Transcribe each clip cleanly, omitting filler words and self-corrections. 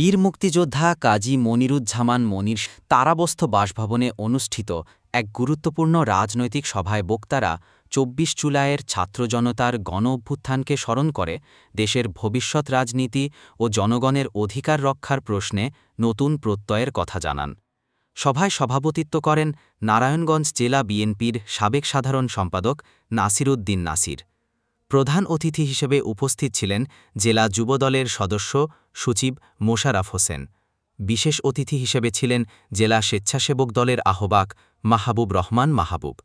বীর মুক্তিযোদ্ধা কাজী মনিরুজ্জামান মনির তারাবস্থ বাসভবনে অনুষ্ঠিত এক গুরুত্বপূর্ণ রাজনৈতিক সভায় বক্তারা ২৪ জুলাইয়ের ছাত্র জনতার গণ অভ্যুত্থানকে স্মরণ করে দেশের ভবিষ্যৎ রাজনীতি ও জনগণের অধিকার রক্ষার প্রশ্নে নতুন প্রত্যয়ের কথা জানান। সভায় সভাপতিত্ব করেন নারায়ণগঞ্জ জেলা বিএনপির সাবেক সাধারণ সম্পাদক নাসির উদ্দিন নাসির। প্রধান অতিথি হিসেবে উপস্থিত ছিলেন জেলা যুবদলের সদস্য সচিব মোশাররফ হোসেন। বিশেষ অতিথি হিসেবে ছিলেন জেলা স্বেচ্ছাসেবক দলের আহ্বায়ক মাহবুব রহমান মাহবুব।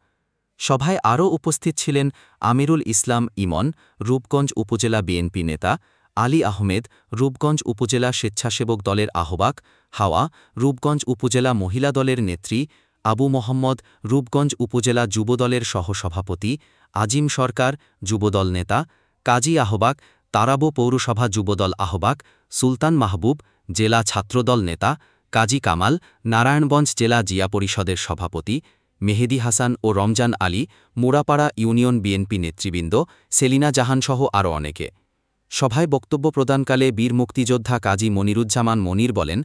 সভায় আরও উপস্থিত ছিলেন আমিরুল ইসলাম ইমন, রূপগঞ্জ উপজেলা বিএনপি নেতা, আলী আহমেদ, রূপগঞ্জ উপজেলা স্বেচ্ছাসেবক দলের আহ্বায়ক, হাওয়া, রূপগঞ্জ উপজেলা মহিলা দলের নেত্রী, আবু মোহাম্মদ, রূপগঞ্জ উপজেলা যুবদলের সহসভাপতি, আজিম সরকার, যুবদল নেতা, কাজী আহ্বায়ক, তারাবো পৌরসভা যুবদল আহ্বায়ক, সুলতান মাহবুব, জেলা ছাত্রদল নেতা, কাজী কামাল, নারায়ণগঞ্জ জেলা জিয়া পরিষদের সভাপতি, মেহেদী হাসান ও রমজান আলী, মুড়াপাড়া ইউনিয়ন বিএনপি নেতৃবৃন্দ, সেলিনা জাহানসহ আরও অনেকে। সভায় বক্তব্য প্রদানকালে বীর মুক্তিযোদ্ধা কাজী মনিরুজ্জামান মনির বলেন,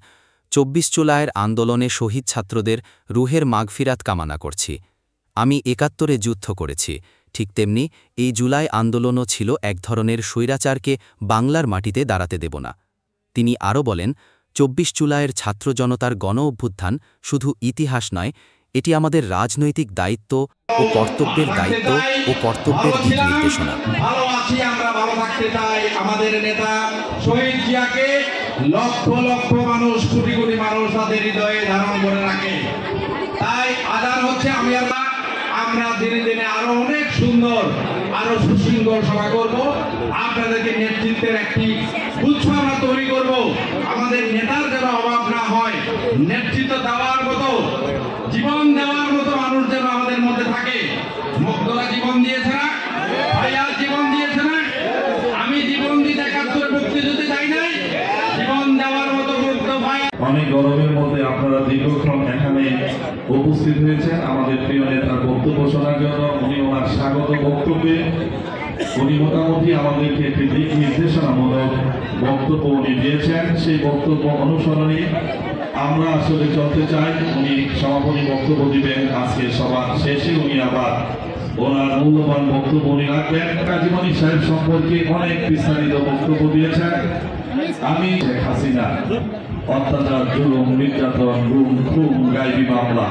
২৪ জুলাইয়ের আন্দোলনে শহীদ ছাত্রদের রুহের মাগফিরাত কামনা করছি। আমি ৭১-এ যুদ্ধ করেছি, ঠিক তেমনি এই জুলাই আন্দোলনও ছিল এক ধরনের স্বৈরাচারকে বাংলার মাটিতে দাঁড়াতে দেব না। তিনি আরও বলেন, ২৪ জুলাইয়ের ছাত্র জনতার গণ অভ্যুত্থান শুধু ইতিহাস নয়, এটি আমাদের রাজনৈতিক দায়িত্ব ও কর্তব্যের দিক নির্দেশনা। ভালো আছি, আমরা ভালো থাকতে চাই। আমাদের নেতা শহীদ জিয়াকে লক্ষ লক্ষ মানুষ, কোটি কোটি মানুষ তাদের হৃদয়ে ধারণ করে রাখে। তাই আজান হচ্ছে, আমরা দিনে দিনে আরো অনেক সুন্দর, আরো সুশৃঙ্খল সভা করব। আপনাদেরকে নেতৃত্বের একটি গুচ্ছ আমরা তৈরি করব। আমাদের নেতার যেন অভাব না হয়, নেতৃত্ব দেওয়ার মতো, জীবন দেওয়ার মতো মানুষ যেন আমাদের মধ্যে থাকে। মুগ্ধরা জীবন দিয়েছে না, ভাইয়া জীবন দিয়েছে না, আমি জীবন দিতে ৭১ মুক্তিযুদ্ধে যাই নাই, জীবন দেওয়ার মতো মুগ্ধ ভাই। অনেক গরমের মধ্যে আপনারা দীর্ঘক্ষণ এখানে উপস্থিত হয়েছেন আমাদের প্রিয় নেতার বক্তব্য শোনার জন্য। উনি ওনার স্বাগত বক্তব্যে উনি মোটামুটি আমাদেরকে একটি দিক নির্দেশনামূলক বক্তব্য উনি দিয়েছেন। সেই বক্তব্য অনুসরণে আমরা আসলে চলতে চাই। উনি সমাপনী বক্তব্য দিবেন। আজকে সবার শেষে উনি আবার ওনার মূল্যবান বক্তব্য উনি রাখবেন। কাজী মনির সাহেব সম্পর্কে অনেক বিস্তারিত বক্তব্য দিয়েছেন। আমি শেখ হাসিনা অত্যাচার, জুলুম, নির্যাতন, গুম, খুন, গায়েবী মামলা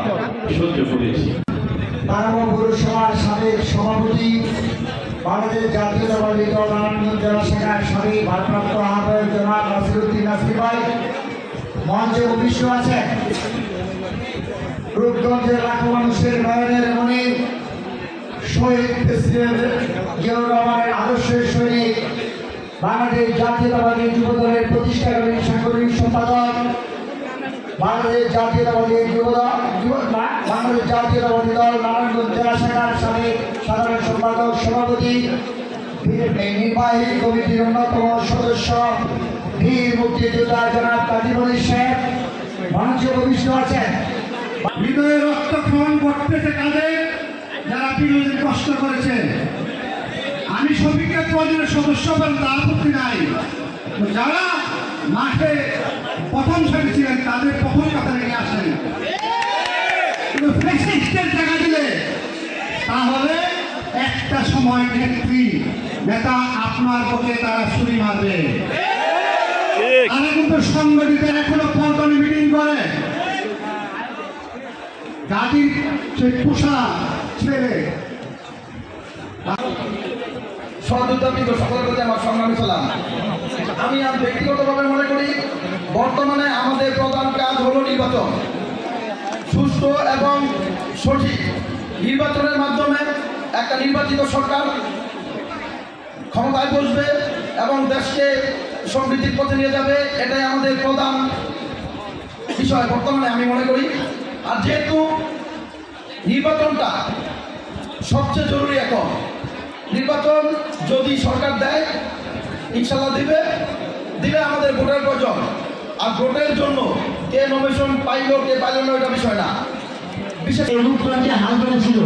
সহ্য করেছি। তারাবো পৌরসভার সাবেক সভাপতি, বাংলাদেশ জাতীয়তাবাদী দল নারায়ণগঞ্জ জেলা শাখার সাবেক ভারপ্রাপ্ত আহ্বায়ক জনাব নাসির উদ্দিন নাসির ভাই মঞ্চে উপবিষ্ট আছেন। রূপগঞ্জের লাখো মানুষের নয়নের মনে শহীদ প্রেসিডেন্ট জিয়াউর রহমানের আদর্শের সৈনিক, বাংলাদেশ জাতীয়তাবাদী যুবদলের প্রতিষ্ঠাকালীন সাংগঠনিক সম্পাদক, বাংলাদেশ জাতীয়তাবাদী দল নারায়ণগঞ্জ জেলা শাখার সাবেক সাধারণ সম্পাদক, সভাপতি, নির্বাহী কমিটির অন্যতম সদস্য, বীর মুক্তিযোদ্ধা জনাব কাজী মনির সাহেব মঞ্চে উপবিষ্ট আছেন। হৃদয়ে রক্তক্ষরণ করতেছে তাদের যারা বিরোধী কষ্ট করেছেন। আমি শফিকের প্রয়োজনের সদস্য বলেন, তা আপত্তি নাই। যারা মাঠে প্রথম সারি ছিলেন তাদের প্রথম কথা নিয়ে আসেন। কিন্তু ফ্যাসিস্টের টাকা দিলে তাহলে একটা সময় নেতা আপনার পক্ষে তারা ছুরি মারবে। তারা কিন্তু সংগঠিত এখনো পল্টনে মিটিং করে, জাতির সেই পোষা ছেলে। সহযোদ্ধাবৃন্দ সকলের প্রতি আমার সংগ্রামী সালাম। আমি আর ব্যক্তিগতভাবে মনে করি বর্তমানে আমাদের প্রধান কাজ হলো নির্বাচন। সুষ্ঠু এবং সঠিক নির্বাচনের মাধ্যমে একটা নির্বাচিত সরকার ক্ষমতায় বসবে এবং দেশকে সমৃদ্ধির পথে নিয়ে যাবে। এটাই আমাদের প্রধান বিষয় বর্তমানে আমি মনে করি। আর যেহেতু নির্বাচনটা সবচেয়ে জরুরি, এখন নির্বাচন যদি সরকার দেয় ইনশাল্লাহ দিলে আমাদের ভোটের প্রয়োজন। আর ভোটের জন্য কে নমিনেশন পাইল কে পাইল না ওইটা বিষয় না। রূপগঞ্জে হাল ধরেছিল,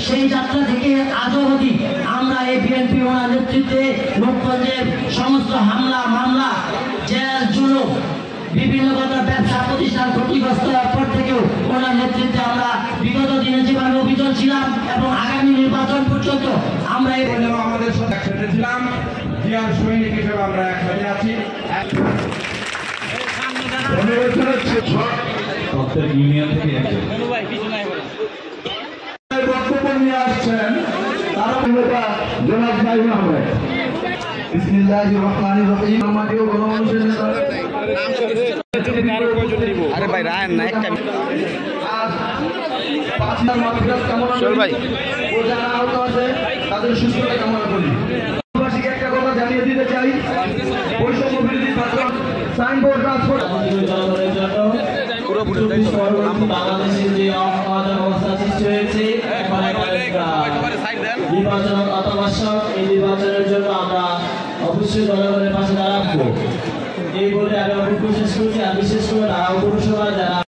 সেই যাত্রা থেকে আজও অবধি আমরা এই বিএনপি ওনার নেতৃত্বে রূপগঞ্জের সমস্ত হামলা মামলা, জেল, জুলুম বিভিন্ন কথা ব্যবসা প্রতিষ্ঠান ক্ষতিগ্রস্ত হওয়ার পর থেকেও ওনার নেতৃত্বে আমরা বিগত দিনে যেভাবে অভিযোগ ছিলাম এবং আগামী নির্বাচন পর্যন্ত আমরা এই আমাদের সাথে একসাথে ছিলাম, জিয়ার সৈনিক হিসেবে আমরা একসাথে আছি। প্রত্যেক ইউনিয়ন থেকে একজন বক্তব্য নিয়ে আসছেন তারা জনাব নাইম আহমেদ। বিসমিল্লাহির রহমানির রহিম। আমাদের গণমানুষের নেতা আরে ভাই রায়ন না একটা আজ 5 মাদ্রাস কামনা করি ভাই ও যারা আহত আছে তাদের সুস্থতা কামনা করি। বাসীকে একটা কথা জানিয়ে দিতে চাই, বৈষম্য বিরোধী ছাত্র সাইনবোর্ড ট্রান্সপোর্ট পুরোপুরি বাংলাদেশের যে অবস্থা সৃষ্টি হয়েছে নির্বাচন অত্যাবশ্যক, এই নির্বাচনের জন্য আমরা অবশ্যই জনগণের পাশে দাঁড়াবো এই বলে আমি অভিজ্ঞ শেষ করছি।